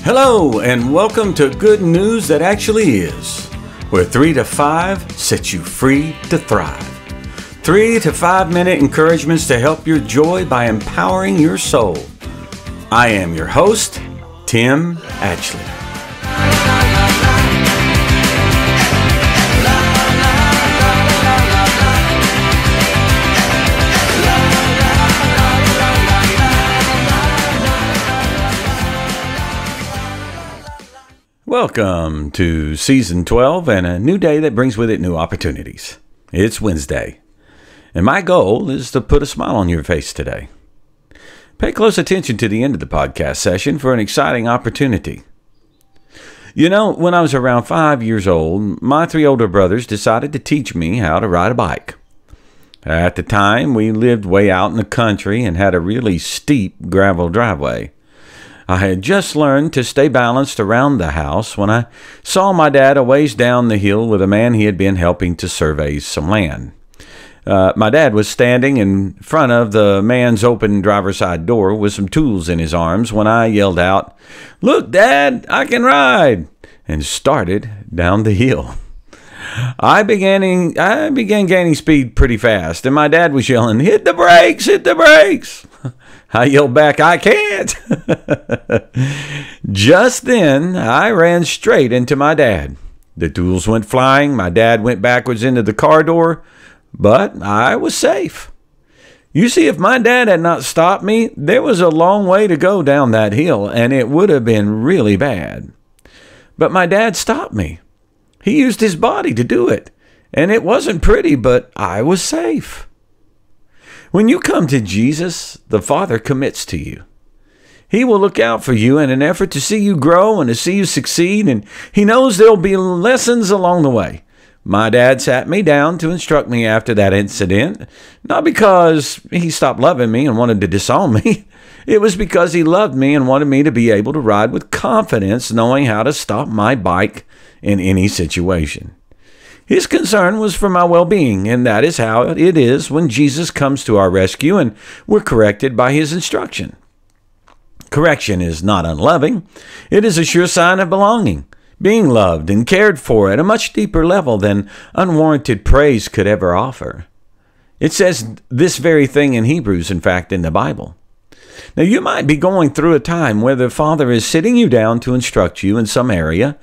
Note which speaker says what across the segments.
Speaker 1: Hello, and welcome to Good News That Actually Is, where 3 to 5 sets you free to thrive. 3 to 5 minute encouragements to help your joy by empowering your soul. I am your host, Tim Atchley. Welcome to Season 12 and a new day that brings with it new opportunities. It's Wednesday, and my goal is to put a smile on your face today. Pay close attention to the end of the podcast session for an exciting opportunity. You know, when I was around 5 years old, my 3 older brothers decided to teach me how to ride a bike. At the time, we lived way out in the country and had a really steep gravel driveway. I had just learned to stay balanced around the house when I saw my dad a ways down the hill with a man he had been helping to survey some land. My dad was standing in front of the man's open driver's side door with some tools in his arms when I yelled out, "Look, Dad, I can ride!" and started down the hill. I began gaining speed pretty fast, and my dad was yelling, "Hit the brakes, hit the brakes!" I yelled back, "I can't!" Just then, I ran straight into my dad. The tools went flying, my dad went backwards into the car door, but I was safe. You see, if my dad had not stopped me, there was a long way to go down that hill, and it would have been really bad. But my dad stopped me. He used his body to do it, and it wasn't pretty, but I was safe. When you come to Jesus, the Father commits to you. He will look out for you in an effort to see you grow and to see you succeed, and He knows there will be lessons along the way. My dad sat me down to instruct me after that incident, not because he stopped loving me and wanted to disown me. It was because he loved me and wanted me to be able to ride with confidence, knowing how to stop my bike in any situation. His concern was for my well-being, and that is how it is when Jesus comes to our rescue and we're corrected by His instruction. Correction is not unloving. It is a sure sign of belonging, being loved and cared for at a much deeper level than unwarranted praise could ever offer. It says this very thing in Hebrews, in fact, in the Bible. Now, you might be going through a time where the Father is sitting you down to instruct you in some area,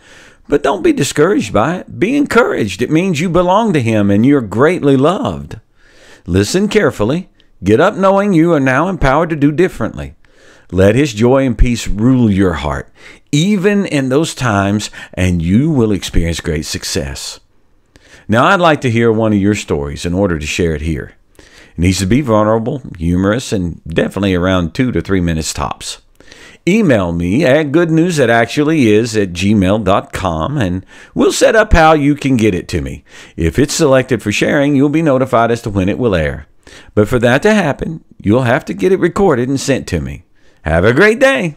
Speaker 1: but don't be discouraged by it. Be encouraged. It means you belong to Him and you're greatly loved. Listen carefully. Get up knowing you are now empowered to do differently. Let His joy and peace rule your heart, even in those times, and you will experience great success. Now, I'd like to hear one of your stories in order to share it here. It needs to be vulnerable, humorous, and definitely around 2 to 3 minutes tops. Email me at goodnewsthatactuallyis@gmail.com, and we'll set up how you can get it to me. If it's selected for sharing, you'll be notified as to when it will air. But for that to happen, you'll have to get it recorded and sent to me. Have a great day.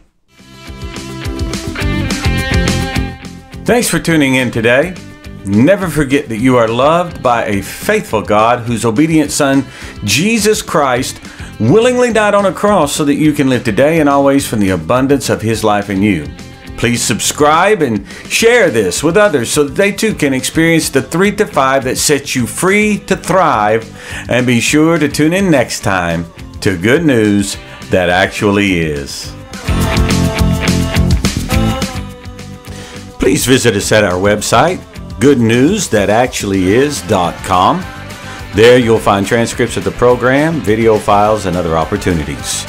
Speaker 1: Thanks for tuning in today. Never forget that you are loved by a faithful God whose obedient Son, Jesus Christ, willingly died on a cross so that you can live today and always from the abundance of His life in you. Please subscribe and share this with others so that they too can experience the 3 to 5 that sets you free to thrive. And be sure to tune in next time to Good News That Actually Is. Please visit us at our website, goodnewsthatactuallyis.com. There you'll find transcripts of the program, video files, and other opportunities.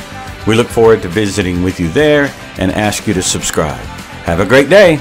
Speaker 1: We look forward to visiting with you there and ask you to subscribe. Have a great day.